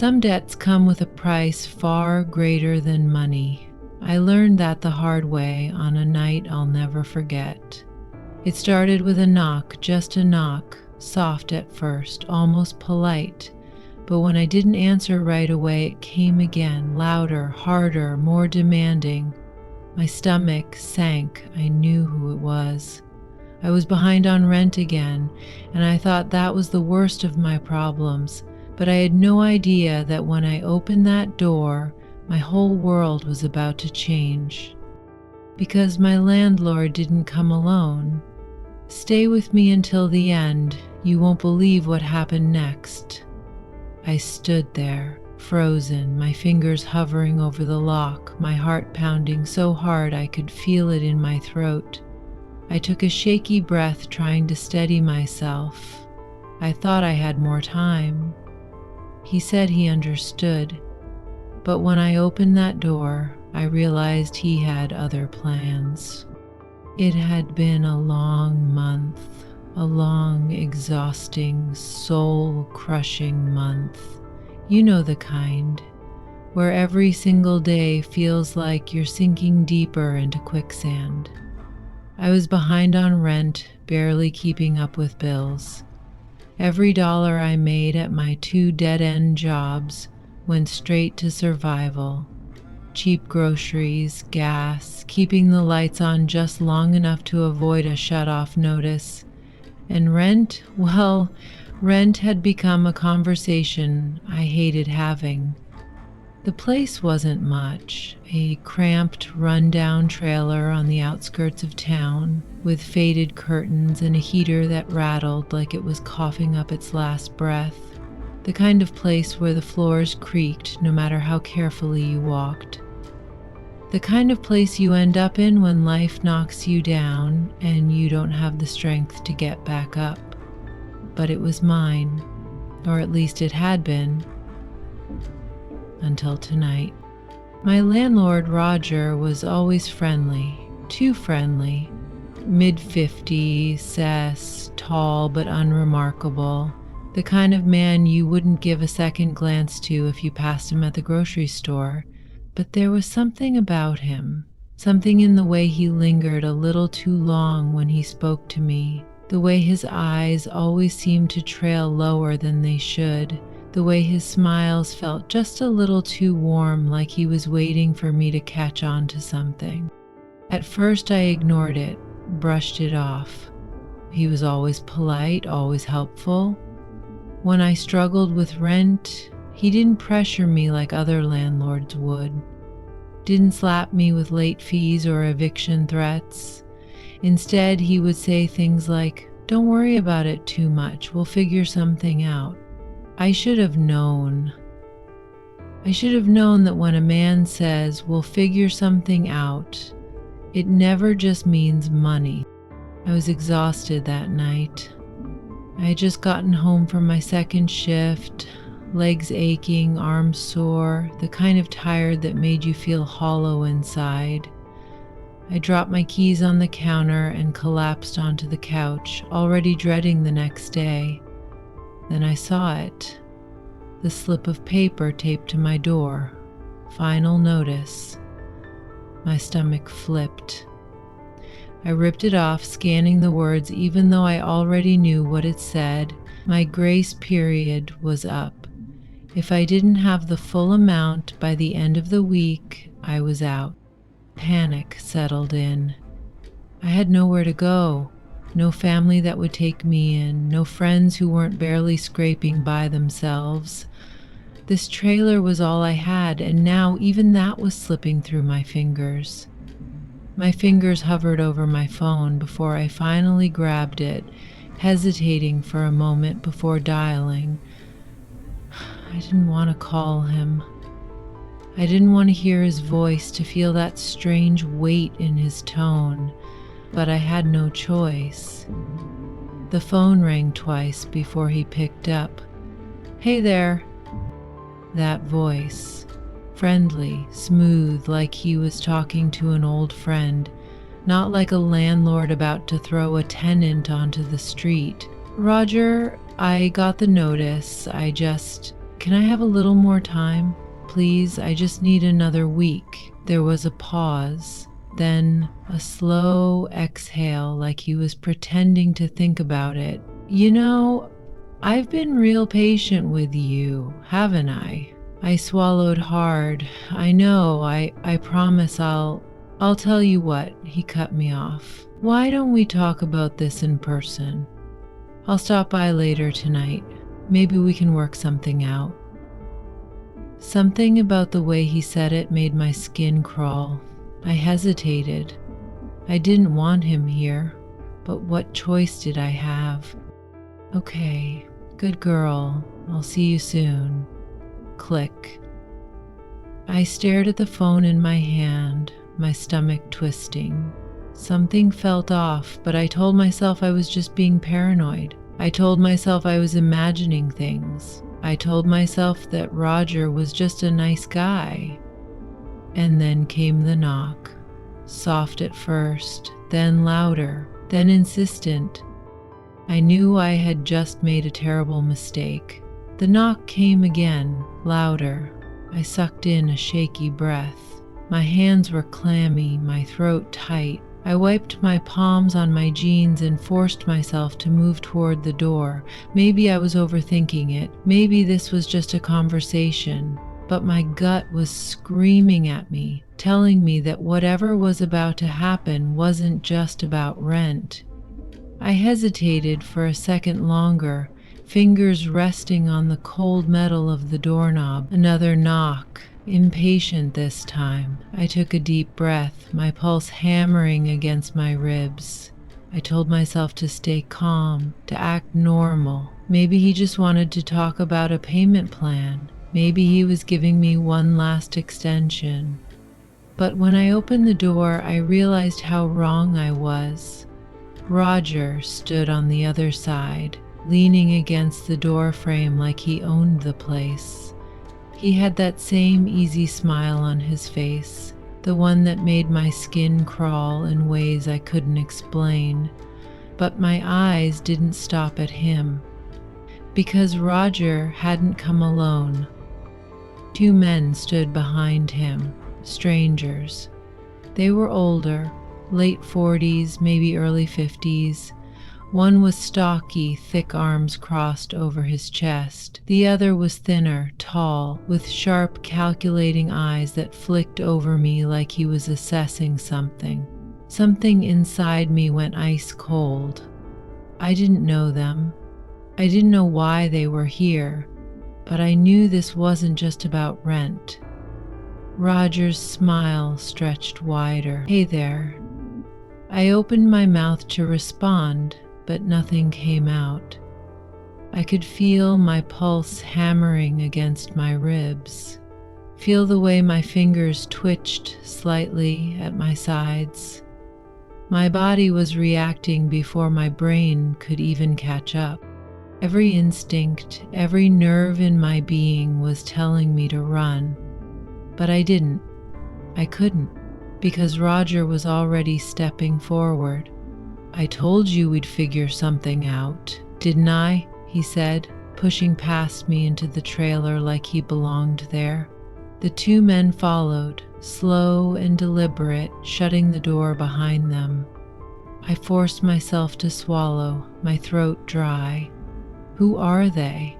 Some debts come with a price far greater than money. I learned that the hard way on a night I'll never forget. It started with a knock, just a knock, soft at first, almost polite. But when I didn't answer right away, it came again, louder, harder, more demanding. My stomach sank. I knew who it was. I was behind on rent again, and I thought that was the worst of my problems. But I had no idea that when I opened that door, my whole world was about to change. Because my landlord didn't come alone. Stay with me until the end. You won't believe what happened next. I stood there, frozen, my fingers hovering over the lock, my heart pounding so hard I could feel it in my throat. I took a shaky breath, trying to steady myself. I thought I had more time. He said he understood, but when I opened that door, I realized he had other plans. It had been a long month, a long, exhausting, soul-crushing month. You know the kind, where every single day feels like you're sinking deeper into quicksand. I was behind on rent, barely keeping up with bills. Every dollar I made at my 2 dead-end jobs went straight to survival. Cheap groceries, gas, keeping the lights on just long enough to avoid a shut-off notice. And rent? Well, rent had become a conversation I hated having. The place wasn't much, a cramped, run-down trailer on the outskirts of town, with faded curtains and a heater that rattled like it was coughing up its last breath. The kind of place where the floors creaked no matter how carefully you walked. The kind of place you end up in when life knocks you down and you don't have the strength to get back up. But it was mine, or at least it had been. Until tonight. My landlord, Roger, was always friendly, too friendly. Mid-50s, cess, tall but unremarkable. The kind of man you wouldn't give a second glance to if you passed him at the grocery store. But there was something about him, something in the way he lingered a little too long when he spoke to me, the way his eyes always seemed to trail lower than they should. The way his smiles felt just a little too warm, like he was waiting for me to catch on to something. At first I ignored it, brushed it off. He was always polite, always helpful. When I struggled with rent, he didn't pressure me like other landlords would. Didn't slap me with late fees or eviction threats. Instead, he would say things like, "Don't worry about it too much, we'll figure something out." I should have known. I should have known that when a man says, "We'll figure something out," it never just means money. I was exhausted that night. I had just gotten home from my second shift, legs aching, arms sore, the kind of tired that made you feel hollow inside. I dropped my keys on the counter and collapsed onto the couch, already dreading the next day. Then I saw it, the slip of paper taped to my door. Final notice. My stomach flipped. I ripped it off, scanning the words even though I already knew what it said. My grace period was up. If I didn't have the full amount by the end of the week, I was out. Panic settled in. I had nowhere to go. No family that would take me in, no friends who weren't barely scraping by themselves. This trailer was all I had, and now even that was slipping through my fingers. My fingers hovered over my phone before I finally grabbed it, hesitating for a moment before dialing. I didn't want to call him. I didn't want to hear his voice, to feel that strange weight in his tone. But I had no choice. The phone rang twice before he picked up. "Hey there." That voice, friendly, smooth, like he was talking to an old friend, not like a landlord about to throw a tenant onto the street. "Roger, I got the notice. Can I have a little more time? Please, I just need another week. There was a pause, then a slow exhale like he was pretending to think about it. You know, I've been real patient with you, haven't I? I swallowed hard. I know, I promise I'll tell you what, he cut me off. Why don't we talk about this in person? I'll stop by later tonight. Maybe we can work something out. Something about the way he said it made my skin crawl. I hesitated. I didn't want him here, but what choice did I have? Okay, good girl. I'll see you soon. Click. I stared at the phone in my hand, my stomach twisting. Something felt off, but I told myself I was just being paranoid. I told myself I was imagining things. I told myself that Roger was just a nice guy. And then came the knock. Soft at first, then louder, then insistent. I knew I had just made a terrible mistake. The knock came again, louder. I sucked in a shaky breath. My hands were clammy, my throat tight. I wiped my palms on my jeans and forced myself to move toward the door. Maybe I was overthinking it. Maybe this was just a conversation. But my gut was screaming at me, telling me that whatever was about to happen wasn't just about rent. I hesitated for a second longer, fingers resting on the cold metal of the doorknob. Another knock. Impatient this time. I took a deep breath, my pulse hammering against my ribs. I told myself to stay calm, to act normal. Maybe he just wanted to talk about a payment plan. Maybe he was giving me one last extension. But when I opened the door, I realized how wrong I was. Roger stood on the other side, leaning against the door frame like he owned the place. He had that same easy smile on his face, the one that made my skin crawl in ways I couldn't explain. But my eyes didn't stop at him, because Roger hadn't come alone. Two men stood behind him, strangers. They were older, late 40s, maybe early 50s. One was stocky, thick arms crossed over his chest. The other was thinner, tall, with sharp, calculating eyes that flicked over me like he was assessing something. Something inside me went ice cold. I didn't know them. I didn't know why they were here, but I knew this wasn't just about rent. Roger's smile stretched wider. Hey there. I opened my mouth to respond, but nothing came out. I could feel my pulse hammering against my ribs, feel the way my fingers twitched slightly at my sides. My body was reacting before my brain could even catch up. Every instinct, every nerve in my being was telling me to run, but I didn't. I couldn't, because Roger was already stepping forward. I told you we'd figure something out, didn't I? He said, pushing past me into the trailer like he belonged there. The two men followed, slow and deliberate, shutting the door behind them. I forced myself to swallow, my throat dry. Who are they?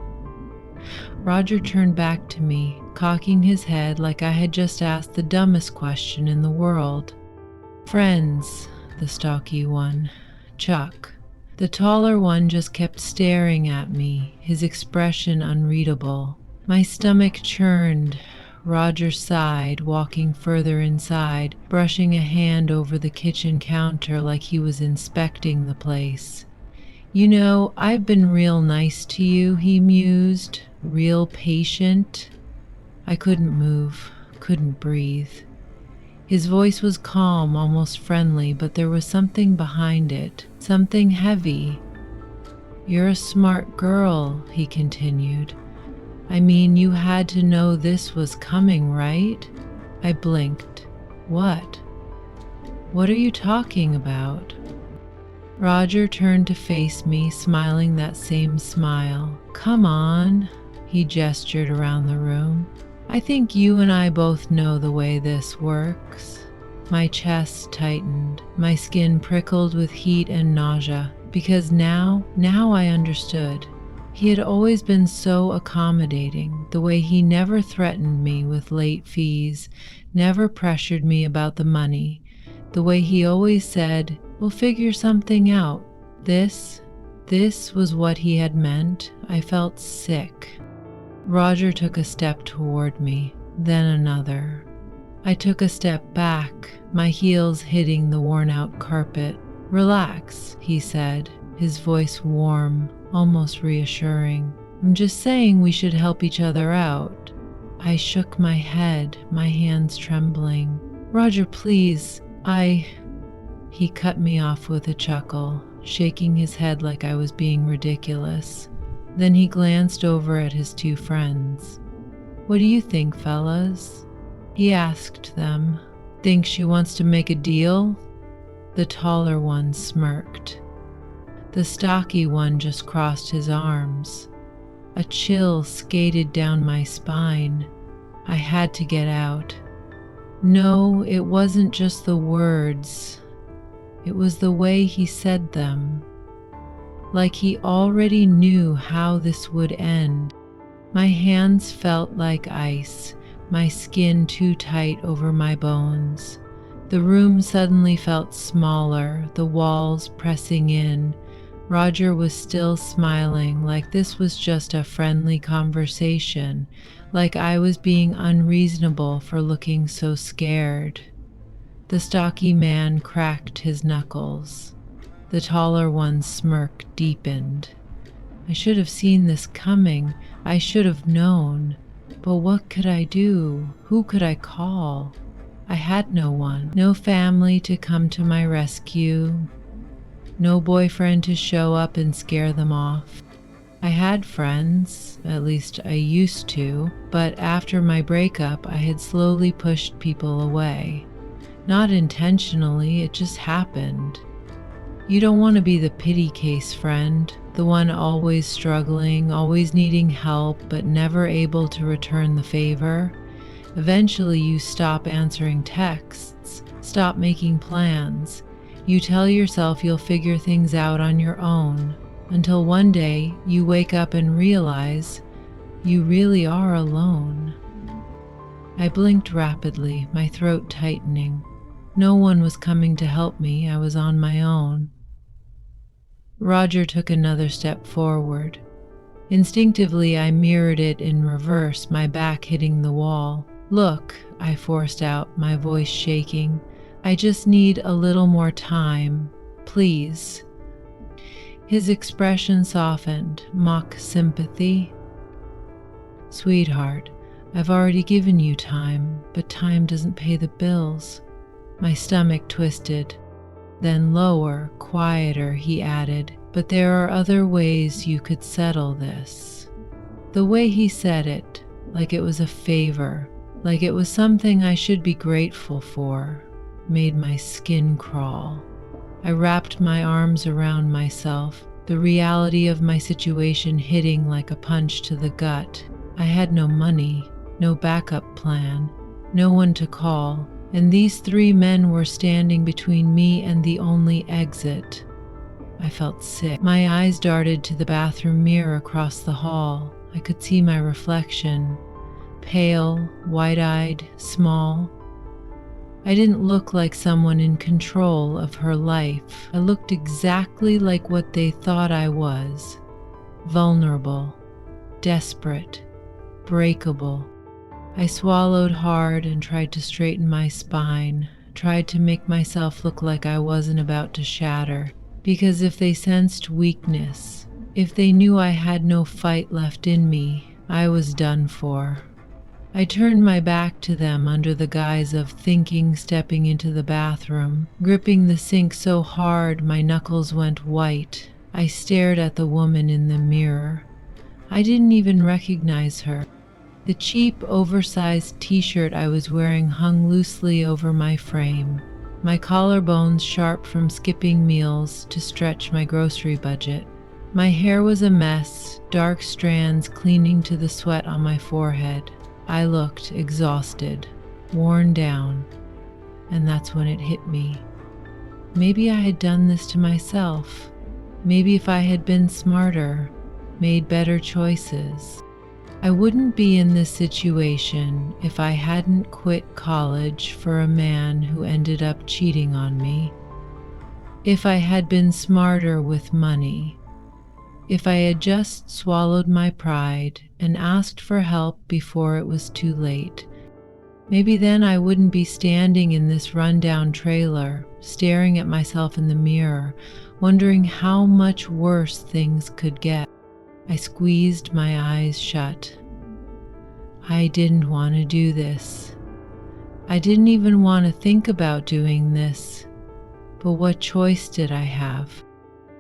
Roger turned back to me, cocking his head like I had just asked the dumbest question in the world. Friends, the stocky one. Chuck. The taller one just kept staring at me, his expression unreadable. My stomach churned. Roger sighed, walking further inside, brushing a hand over the kitchen counter like he was inspecting the place. You know, I've been real nice to you, he mused, real patient. I couldn't move, couldn't breathe. His voice was calm, almost friendly, but there was something behind it, something heavy. You're a smart girl, he continued. I mean, you had to know this was coming, right? I blinked. What? What are you talking about? Roger turned to face me, smiling that same smile. Come on, He gestured around the room. I think you and I both know the way this works. My chest tightened, my skin prickled with heat and nausea, because now I understood. He had always been so accommodating, the way he never threatened me with late fees, never pressured me about the money, the way he always said, "We'll figure something out." This was what he had meant. I felt sick. Roger took a step toward me, then another. I took a step back, my heels hitting the worn-out carpet. "Relax," he said, his voice warm, almost reassuring. "I'm just saying we should help each other out." I shook my head, my hands trembling. "Roger, please, He cut me off with a chuckle, shaking his head like I was being ridiculous. Then he glanced over at his two friends. "What do you think, fellas?" he asked them. "Think she wants to make a deal?" The taller one smirked. The stocky one just crossed his arms. A chill skated down my spine. I had to get out. No, it wasn't just the words. It was the way he said them. Like he already knew how this would end. My hands felt like ice, my skin too tight over my bones. The room suddenly felt smaller, the walls pressing in. Roger was still smiling, like this was just a friendly conversation, like I was being unreasonable for looking so scared. The stocky man cracked his knuckles. The taller one's smirk deepened. I should have seen this coming. I should have known. But what could I do? Who could I call? I had no one. No family to come to my rescue. No boyfriend to show up and scare them off. I had friends, at least I used to, but after my breakup, I had slowly pushed people away. Not intentionally, it just happened. You don't want to be the pity case friend, the one always struggling, always needing help, but never able to return the favor. Eventually, you stop answering texts, stop making plans. You tell yourself you'll figure things out on your own, until one day you wake up and realize you really are alone. I blinked rapidly, my throat tightening. No one was coming to help me. I was on my own. Roger took another step forward. Instinctively, I mirrored it in reverse, my back hitting the wall. "Look," I forced out, my voice shaking. "I just need a little more time, please." His expression softened, mock sympathy. "Sweetheart, I've already given you time, but time doesn't pay the bills." My stomach twisted. Then lower, quieter, he added, "But there are other ways you could settle this." The way he said it, like it was a favor, like it was something I should be grateful for, made my skin crawl. I wrapped my arms around myself, the reality of my situation hitting like a punch to the gut. I had no money, no backup plan, no one to call, and these three men were standing between me and the only exit. I felt sick. My eyes darted to the bathroom mirror across the hall. I could see my reflection, pale, wide-eyed, small. I didn't look like someone in control of her life. I looked exactly like what they thought I was. Vulnerable, desperate, breakable. I swallowed hard and tried to straighten my spine, tried to make myself look like I wasn't about to shatter. Because if they sensed weakness, if they knew I had no fight left in me, I was done for. I turned my back to them under the guise of thinking, stepping into the bathroom, gripping the sink so hard my knuckles went white. I stared at the woman in the mirror. I didn't even recognize her. The cheap, oversized t-shirt I was wearing hung loosely over my frame, my collarbones sharp from skipping meals to stretch my grocery budget. My hair was a mess, dark strands clinging to the sweat on my forehead. I looked exhausted, worn down, and that's when it hit me. Maybe I had done this to myself. Maybe if I had been smarter, made better choices, I wouldn't be in this situation if I hadn't quit college for a man who ended up cheating on me. If I had been smarter with money. If I had just swallowed my pride and asked for help before it was too late. Maybe then I wouldn't be standing in this rundown trailer, staring at myself in the mirror, wondering how much worse things could get. I squeezed my eyes shut. I didn't want to do this. I didn't even want to think about doing this. But what choice did I have?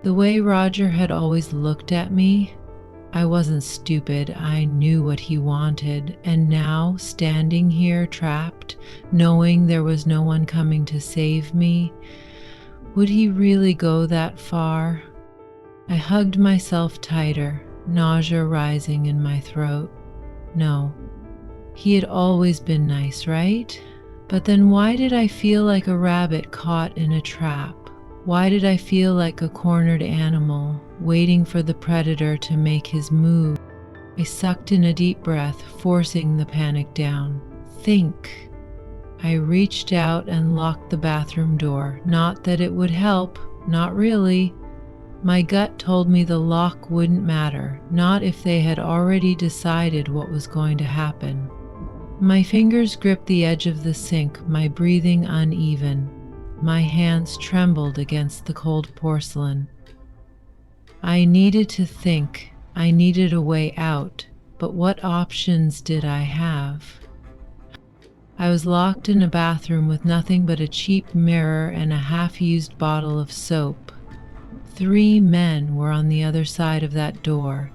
The way Roger had always looked at me, I wasn't stupid. I knew what he wanted, and now, standing here trapped, knowing there was no one coming to save me, would he really go that far? I hugged myself tighter, nausea rising in my throat. No, he had always been nice, right? But then why did I feel like a rabbit caught in a trap? Why did I feel like a cornered animal, waiting for the predator to make his move? I sucked in a deep breath, forcing the panic down. Think. I reached out and locked the bathroom door. Not that it would help, not really. My gut told me the lock wouldn't matter, not if they had already decided what was going to happen. My fingers gripped the edge of the sink, my breathing uneven. My hands trembled against the cold porcelain. I needed to think. I needed a way out. But what options did I have? I was locked in a bathroom with nothing but a cheap mirror and a half-used bottle of soap. 3 men were on the other side of that door,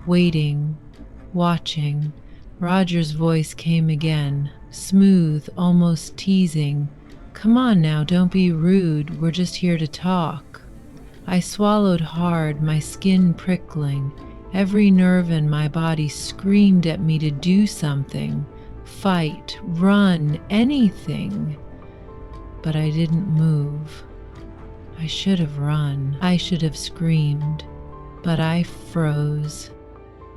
waiting, watching. Roger's voice came again, smooth, almost teasing. Come on now, don't be rude. We're just here to talk. I swallowed hard, my skin prickling. Every nerve in my body screamed at me to do something. Fight, run, anything. But I didn't move. I should have run. I should have screamed. But I froze.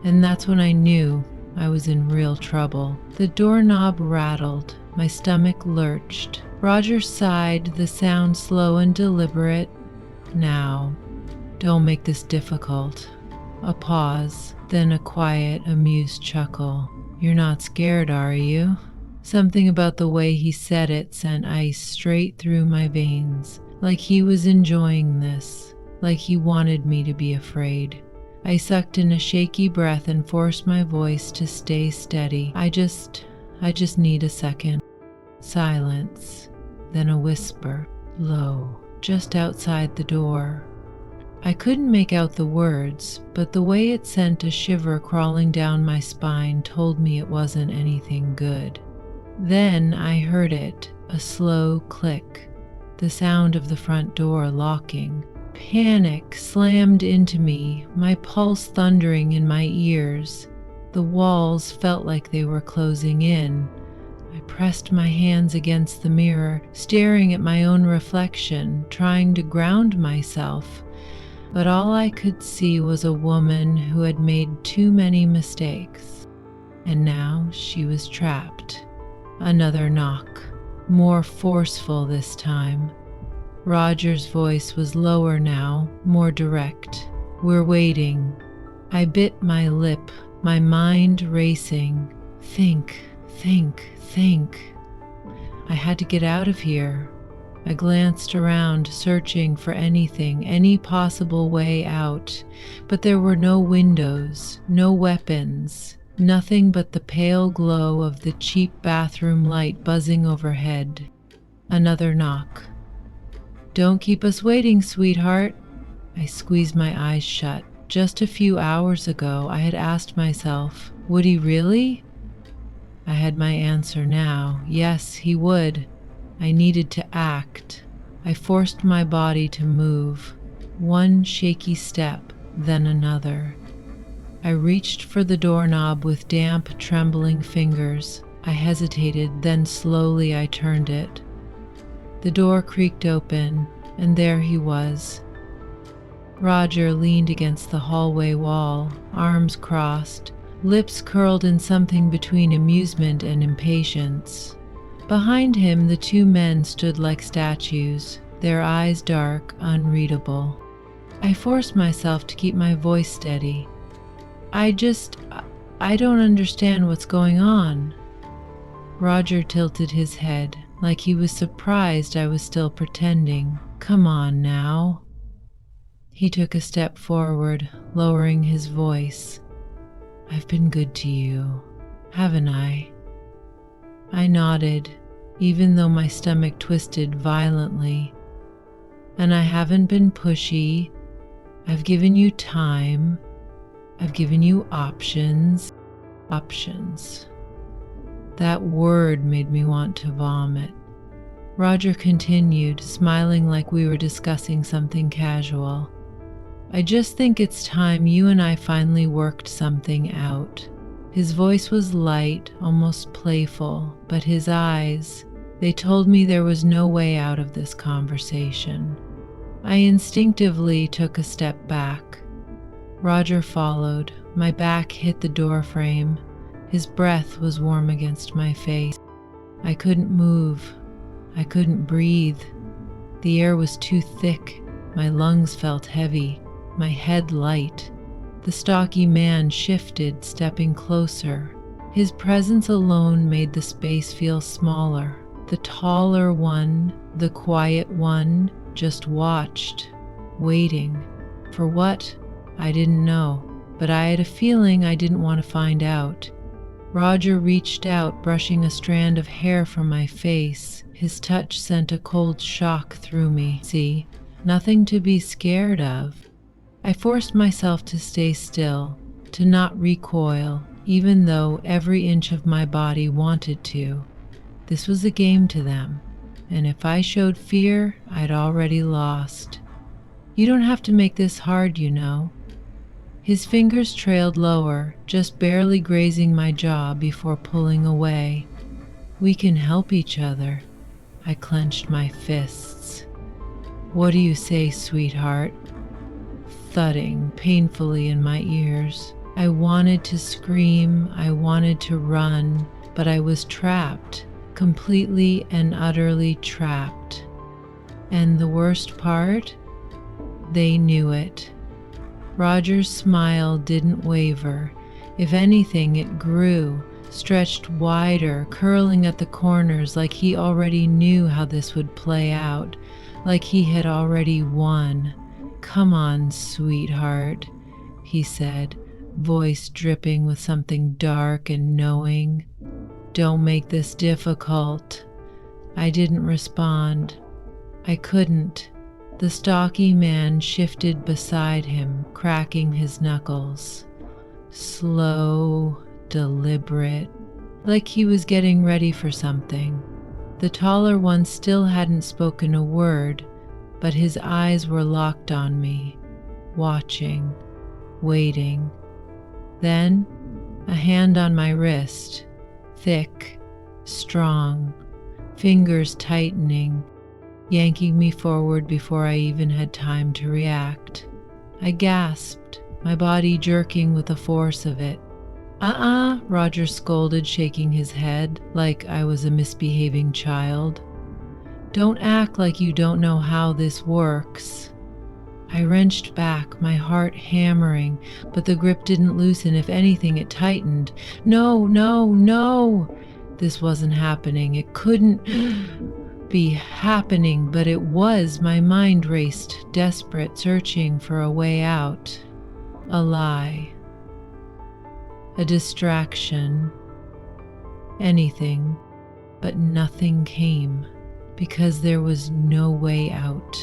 And that's when I knew I was in real trouble. The doorknob rattled. My stomach lurched. Roger sighed, the sound slow and deliberate. Now, don't make this difficult. A pause, then a quiet, amused chuckle. You're not scared, are you? Something about the way he said it sent ice straight through my veins, like he was enjoying this, like he wanted me to be afraid. I sucked in a shaky breath and forced my voice to stay steady. I just need a second. Silence, then a whisper, low, just outside the door. I couldn't make out the words, but the way it sent a shiver crawling down my spine told me it wasn't anything good. Then I heard it, a slow click, the sound of the front door locking. Panic slammed into me, my pulse thundering in my ears. The walls felt like they were closing in. I pressed my hands against the mirror, staring at my own reflection, trying to ground myself. But all I could see was a woman who had made too many mistakes. And now she was trapped. Another knock, more forceful this time. Roger's voice was lower now, more direct. We're waiting. I bit my lip, my mind racing. Think. I had to get out of here. I glanced around, searching for anything, any possible way out, but there were no windows, no weapons, nothing but the pale glow of the cheap bathroom light buzzing overhead. Another knock. Don't keep us waiting, sweetheart. I squeezed my eyes shut. Just a few hours ago, I had asked myself, would he really? I had my answer now. Yes, he would. I needed to act. I forced my body to move. One shaky step, then another. I reached for the doorknob with damp, trembling fingers. I hesitated, then slowly I turned it. The door creaked open, and there he was. Roger leaned against the hallway wall, arms crossed, lips curled in something between amusement and impatience. Behind him, the two men stood like statues, their eyes dark, unreadable. I forced myself to keep my voice steady. I don't understand what's going on. Roger tilted his head, like he was surprised I was still pretending. Come on now. He took a step forward, lowering his voice. I've been good to you, haven't I? I nodded, even though my stomach twisted violently. And I haven't been pushy. I've given you time. I've given you options. Options. That word made me want to vomit. Roger continued, smiling like we were discussing something casual. I just think it's time you and I finally worked something out. His voice was light, almost playful, but his eyes, they told me there was no way out of this conversation. I instinctively took a step back. Roger followed. My back hit the door frame. His breath was warm against my face. I couldn't move. I couldn't breathe. The air was too thick. My lungs felt heavy, my head light. The stocky man shifted, stepping closer. His presence alone made the space feel smaller. The taller one, the quiet one, just watched, waiting. For what? I didn't know, but I had a feeling I didn't want to find out. Roger reached out, brushing a strand of hair from my face. His touch sent a cold shock through me. See, nothing to be scared of. I forced myself to stay still, to not recoil, even though every inch of my body wanted to. This was a game to them, and if I showed fear, I'd already lost. You don't have to make this hard, you know. His fingers trailed lower, just barely grazing my jaw before pulling away. We can help each other. I clenched my fists. What do you say, sweetheart? Thudding painfully in my ears. I wanted to scream, I wanted to run, but I was trapped, completely and utterly trapped. And the worst part? They knew it. Roger's smile didn't waver. If anything, it grew, stretched wider, curling at the corners like he already knew how this would play out, like he had already won. Come on, sweetheart, he said, voice dripping with something dark and knowing. Don't make this difficult. I didn't respond. I couldn't. The stocky man shifted beside him, cracking his knuckles. Slow, deliberate, like he was getting ready for something. The taller one still hadn't spoken a word, but his eyes were locked on me, watching, waiting. Then, a hand on my wrist, thick, strong, fingers tightening, yanking me forward before I even had time to react. I gasped, my body jerking with the force of it. Roger scolded, shaking his head like I was a misbehaving child. Don't act like you don't know how this works. I wrenched back, my heart hammering, but the grip didn't loosen. If anything, it tightened. No, no, no! This wasn't happening. It couldn't be happening, but it was. My mind raced, desperate, searching for a way out. A lie. A distraction. Anything, but nothing came, because there was no way out.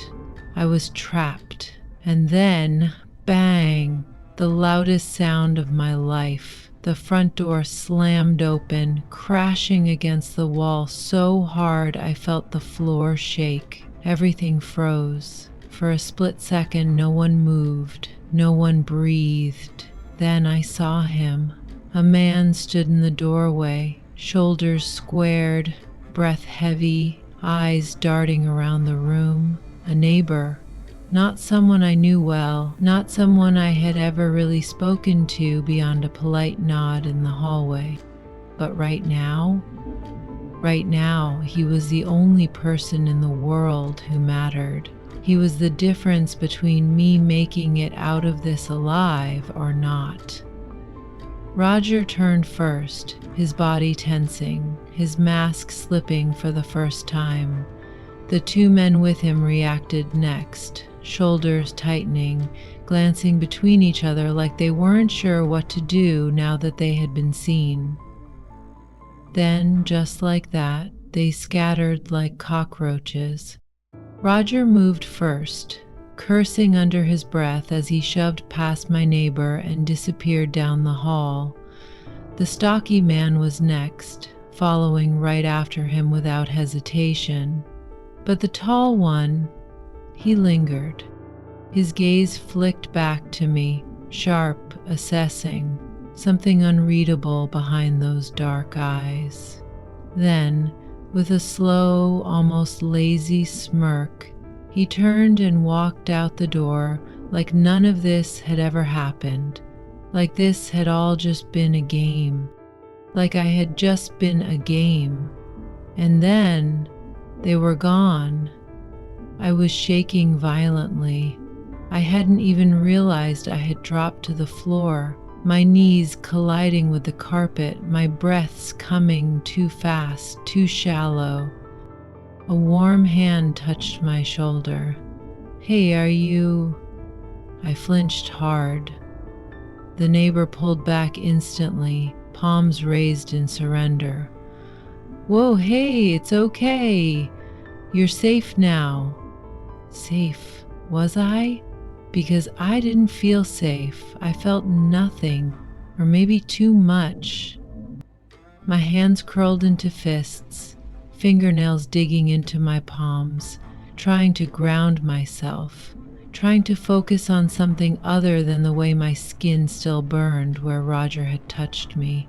I was trapped. And then, bang, the loudest sound of my life. The front door slammed open, crashing against the wall so hard I felt the floor shake. Everything froze. For a split second, no one moved. No one breathed. Then I saw him. A man stood in the doorway, shoulders squared, breath heavy, eyes darting around the room. A neighbor. Not someone I knew well, not someone I had ever really spoken to beyond a polite nod in the hallway. But right now, he was the only person in the world who mattered. He was the difference between me making it out of this alive or not. Roger turned first, his body tensing, his mask slipping for the first time. The two men with him reacted next, shoulders tightening, glancing between each other like they weren't sure what to do now that they had been seen. Then, just like that, they scattered like cockroaches. Roger moved first, cursing under his breath as he shoved past my neighbor and disappeared down the hall. The stocky man was next, following right after him without hesitation. But the tall one, he lingered. His gaze flicked back to me, sharp, assessing, something unreadable behind those dark eyes. Then, with a slow, almost lazy smirk, he turned and walked out the door like none of this had ever happened, like this had all just been a game, like I had just been a game. And then they were gone. I was shaking violently. I hadn't even realized I had dropped to the floor, my knees colliding with the carpet, my breaths coming too fast, too shallow. A warm hand touched my shoulder. "Hey, are you..." I flinched hard. The neighbor pulled back instantly, palms raised in surrender. "Whoa, hey, it's okay. You're safe now." Safe, was I? Because I didn't feel safe. I felt nothing, or maybe too much. My hands curled into fists, fingernails digging into my palms, trying to ground myself, trying to focus on something other than the way my skin still burned where Roger had touched me,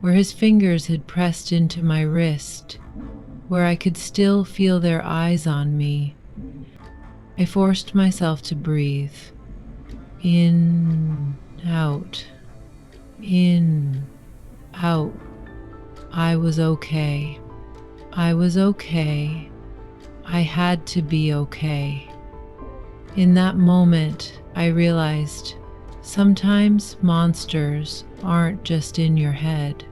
where his fingers had pressed into my wrist, where I could still feel their eyes on me. I forced myself to breathe. In, out, in, out. I was okay. I was okay. I had to be okay. In that moment, I realized sometimes monsters aren't just in your head.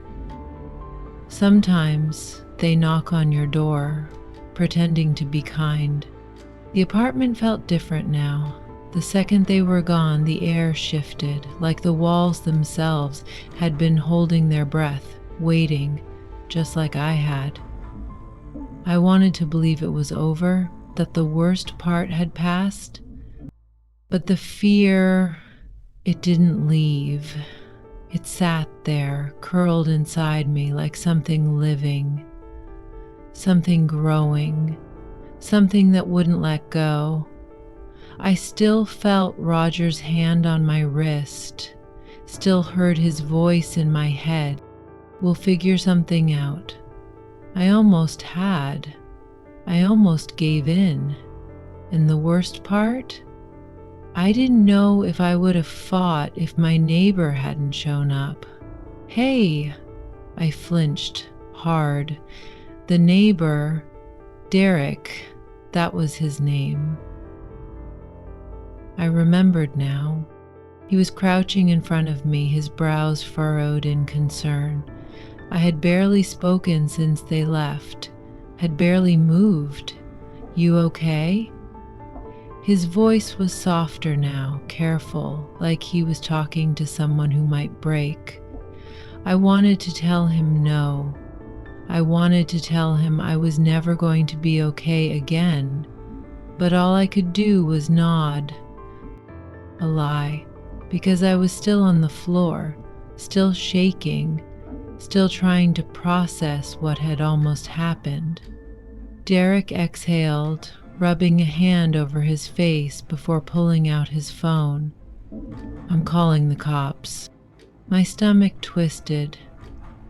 Sometimes they knock on your door, pretending to be kind. The apartment felt different now. The second they were gone, the air shifted, like the walls themselves had been holding their breath, waiting, just like I had. I wanted to believe it was over, that the worst part had passed. But the fear, it didn't leave. It sat there, curled inside me like something living, something growing, something that wouldn't let go. I still felt Roger's hand on my wrist, still heard his voice in my head. "We'll figure something out." I almost had. I almost gave in. And the worst part? I didn't know if I would have fought if my neighbor hadn't shown up. "Hey!" I flinched hard. The neighbor, Derek, that was his name. I remembered now. He was crouching in front of me, his brows furrowed in concern. I had barely spoken since they left, had barely moved. "You okay?" His voice was softer now, careful, like he was talking to someone who might break. I wanted to tell him no. I wanted to tell him I was never going to be okay again, but all I could do was nod. A lie, because I was still on the floor, still shaking, still trying to process what had almost happened. Derek exhaled, rubbing a hand over his face before pulling out his phone. I'm calling the cops." My stomach twisted.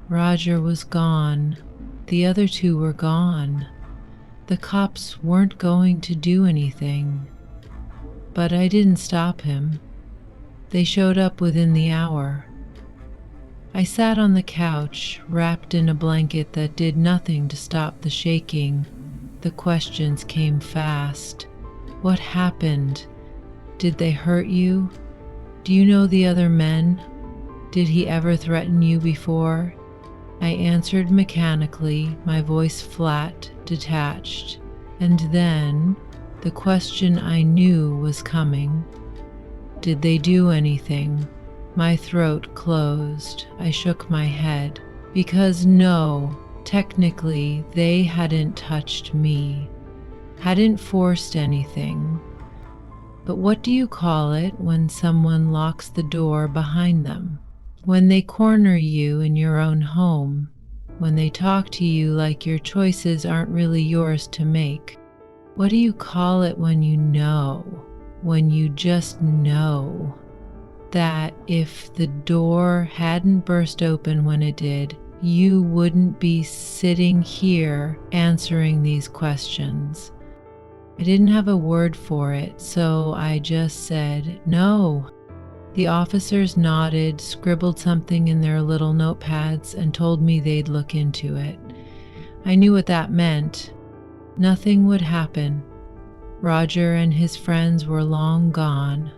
Roger was gone. The other two were gone. The cops weren't going to do anything. But I didn't stop him. They showed up within the hour. I sat on the couch, wrapped in a blanket that did nothing to stop the shaking. The questions came fast. What happened? Did they hurt you? Do you know the other men? Did he ever threaten you before? I answered mechanically, my voice flat, detached. And then, the question I knew was coming. Did they do anything? My throat closed. I shook my head. Because no, technically, they hadn't touched me, hadn't forced anything. But what do you call it when someone locks the door behind them? When they corner you in your own home? When they talk to you like your choices aren't really yours to make? What do you call it when you know? When you just know that if the door hadn't burst open when it did, you wouldn't be sitting here answering these questions. I didn't have a word for it, so I just said, "No." The officers nodded, scribbled something in their little notepads, and told me they'd look into it. I knew what that meant. Nothing would happen. Roger and his friends were long gone.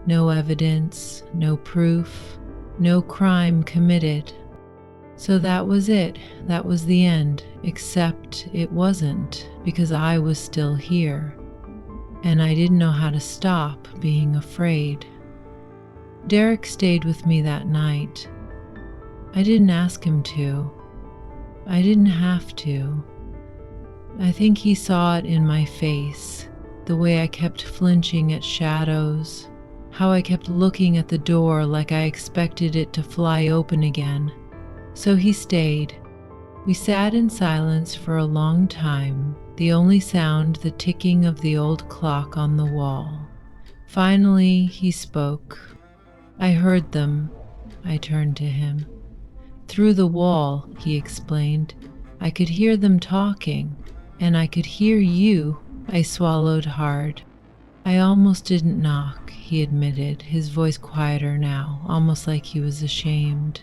No evidence, no proof, no crime committed. So that was it. That was the end. Except it wasn't, because I was still here. And I didn't know how to stop being afraid. Derek stayed with me that night. I didn't ask him to. I didn't have to. I think he saw it in my face, the way I kept flinching at shadows, how I kept looking at the door like I expected it to fly open again. So he stayed. We sat in silence for a long time, the only sound the ticking of the old clock on the wall. Finally, he spoke. I heard them. I turned to him. "Through the wall," he explained. "I could hear them talking, and I could hear you." I swallowed hard. "I almost didn't knock," he admitted, his voice quieter now, almost like he was ashamed.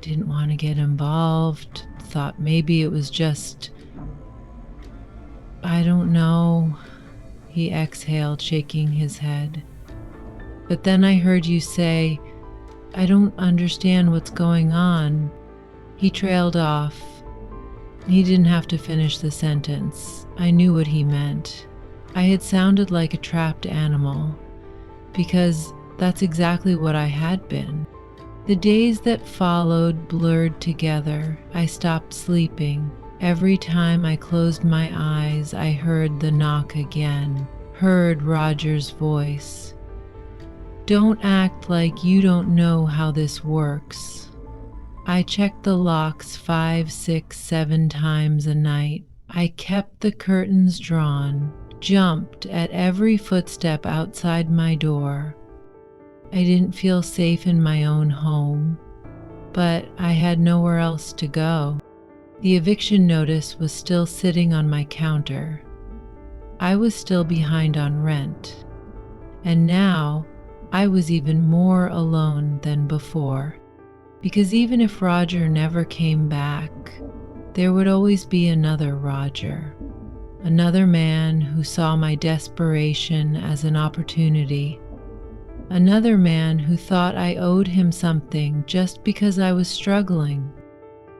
"Didn't want to get involved. Thought maybe it was just... I don't know," he exhaled, shaking his head. "But then I heard you say, 'I don't understand what's going on.'" He trailed off. He didn't have to finish the sentence. I knew what he meant. I had sounded like a trapped animal, because that's exactly what I had been. The days that followed blurred together. I stopped sleeping. Every time I closed my eyes, I heard the knock again, heard Roger's voice. "Don't act like you don't know how this works." I checked the locks 5, 6, 7 times a night. I kept the curtains drawn, jumped at every footstep outside my door. I didn't feel safe in my own home, but I had nowhere else to go. The eviction notice was still sitting on my counter. I was still behind on rent, and now I was even more alone than before. Because even if Roger never came back, there would always be another Roger, another man who saw my desperation as an opportunity, another man who thought I owed him something just because I was struggling,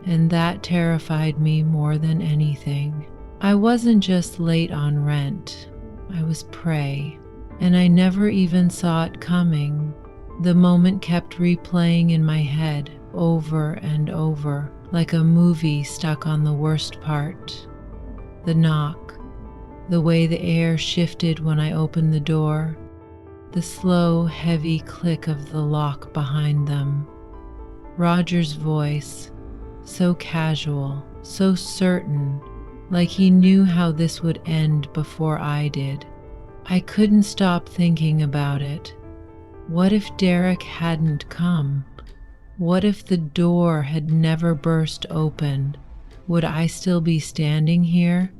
and that terrified me more than anything. I wasn't just late on rent, I was prey, and I never even saw it coming. The moment kept replaying in my head over and over, like a movie stuck on the worst part. The knock, the way the air shifted when I opened the door, the slow, heavy click of the lock behind them. Roger's voice, so casual, so certain, like he knew how this would end before I did. I couldn't stop thinking about it. What if Derek hadn't come? What if the door had never burst open? Would I still be standing here?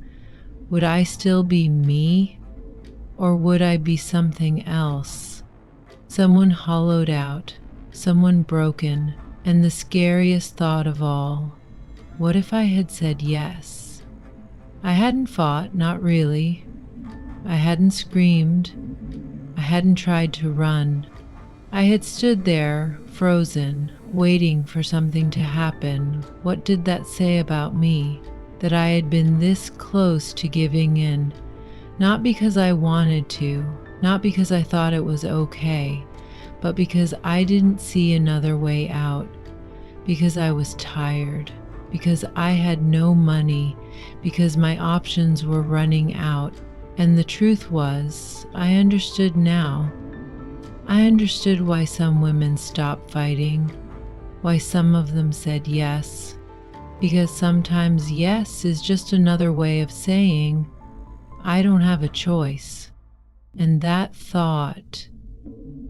Would I still be me? Or would I be something else? Someone hollowed out, someone broken, and the scariest thought of all, what if I had said yes? I hadn't fought, not really. I hadn't screamed. I hadn't tried to run. I had stood there, frozen, waiting for something to happen. What did that say about me? That I had been this close to giving in. Not because I wanted to, not because I thought it was okay, but because I didn't see another way out. Because I was tired. Because I had no money. Because my options were running out. And the truth was, I understood now. I understood why some women stopped fighting, why some of them said yes, because sometimes yes is just another way of saying, I don't have a choice. And that thought,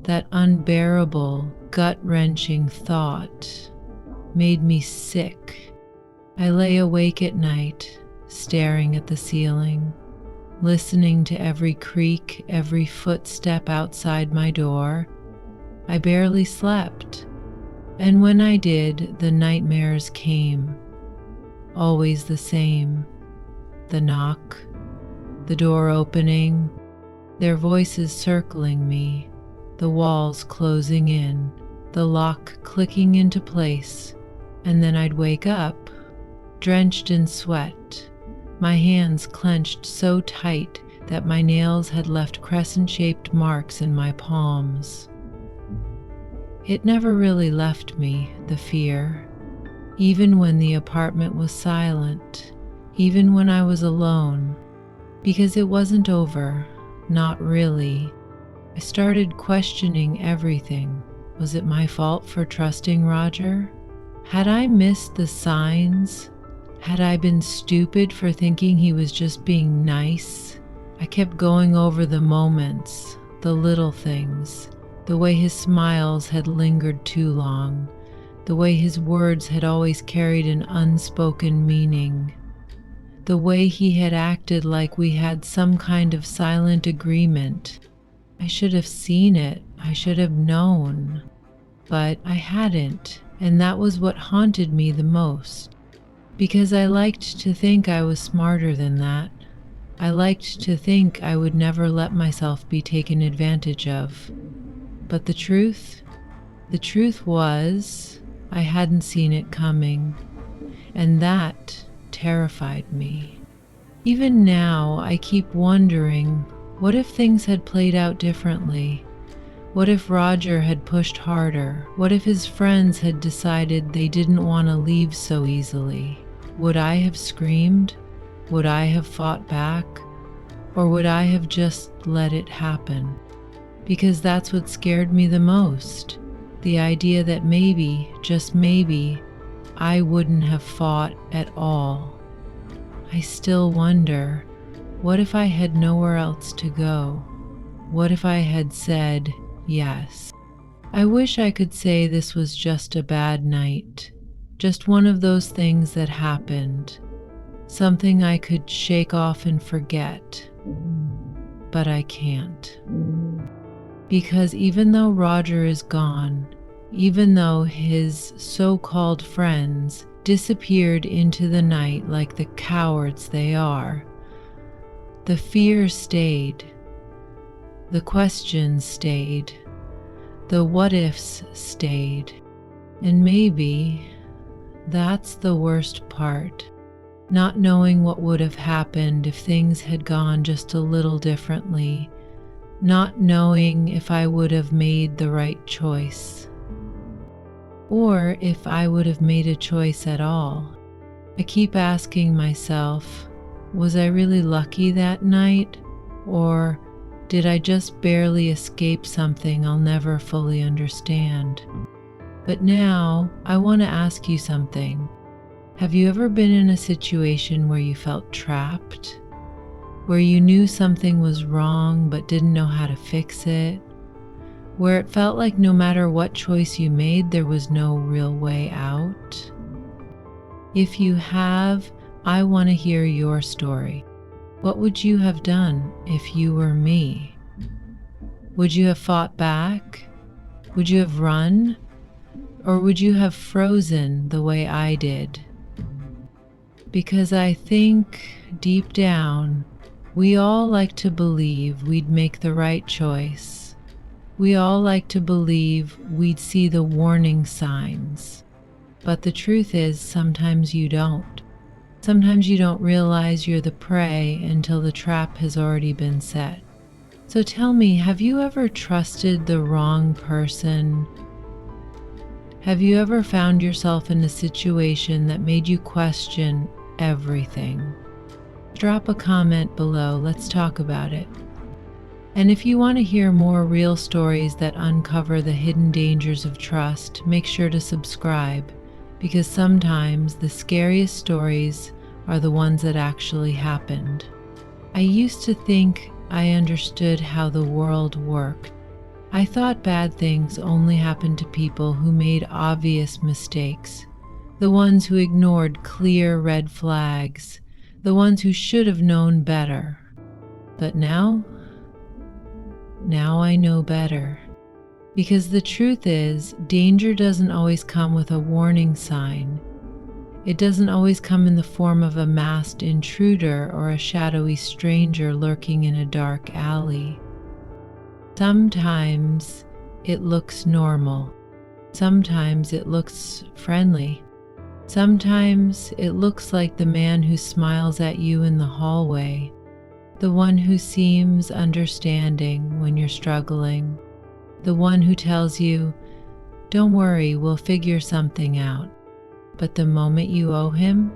that unbearable, gut-wrenching thought, made me sick. I lay awake at night, staring at the ceiling, listening to every creak, every footstep outside my door. I barely slept, and when I did, the nightmares came. Always the same. The knock, the door opening, their voices circling me, the walls closing in, the lock clicking into place, and then I'd wake up, drenched in sweat, my hands clenched so tight that my nails had left crescent-shaped marks in my palms. It never really left me, the fear, even when the apartment was silent, even when I was alone, because it wasn't over, not really. I started questioning everything. Was it my fault for trusting Roger? Had I missed the signs? Had I been stupid for thinking he was just being nice? I kept going over the moments, the little things, the way his smiles had lingered too long, the way his words had always carried an unspoken meaning, the way he had acted like we had some kind of silent agreement. I should have seen it, I should have known, but I hadn't, and that was what haunted me the most. Because I liked to think I was smarter than that. I liked to think I would never let myself be taken advantage of. But the truth was, I hadn't seen it coming, and that terrified me. Even now, I keep wondering, what if things had played out differently? What if Roger had pushed harder? What if his friends had decided they didn't want to leave so easily? Would I have screamed? Would I have fought back? Or would I have just let it happen? Because that's what scared me the most. The idea that maybe, just maybe, I wouldn't have fought at all. I still wonder, what if I had nowhere else to go? What if I had said yes? I wish I could say this was just a bad night, just one of those things that happened, something I could shake off and forget, but I can't. Because even though Roger is gone, even though his so-called friends disappeared into the night like the cowards they are, the fear stayed, the questions stayed, the what-ifs stayed, and maybe that's the worst part, not knowing what would have happened if things had gone just a little differently, not knowing if I would have made the right choice, or if I would have made a choice at all. I keep asking myself, was I really lucky that night, or did I just barely escape something I'll never fully understand? But now, I want to ask you something. Have you ever been in a situation where you felt trapped? Where you knew something was wrong but didn't know how to fix it? where it felt like no matter what choice you made, there was no real way out? If you have, I want to hear your story. What would you have done if you were me? Would you have fought back? Would you have run? Or would you have frozen the way I did? Because I think deep down, we all like to believe we'd make the right choice. We all like to believe we'd see the warning signs. But the truth is, sometimes you don't. Sometimes you don't realize you're the prey until the trap has already been set. So tell me, have you ever trusted the wrong person? Have you ever found yourself in a situation that made you question everything? Drop a comment below. Let's talk about it. And if you want to hear more real stories that uncover the hidden dangers of trust, make sure to subscribe, because sometimes the scariest stories are the ones that actually happened. I used to think I understood how the world worked. I thought bad things only happened to people who made obvious mistakes, the ones who ignored clear red flags, the ones who should have known better. But now I know better. Because the truth is, danger doesn't always come with a warning sign. It doesn't always come in the form of a masked intruder or a shadowy stranger lurking in a dark alley. Sometimes it looks normal. Sometimes it looks friendly. Sometimes it looks like the man who smiles at you in the hallway, the one who seems understanding when you're struggling, the one who tells you, "Don't worry, we'll figure something out." But the moment you owe him,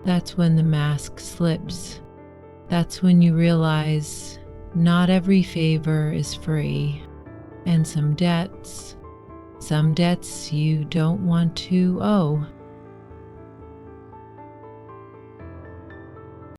that's when the mask slips. That's when you realize not every favor is free, and some debts you don't want to owe.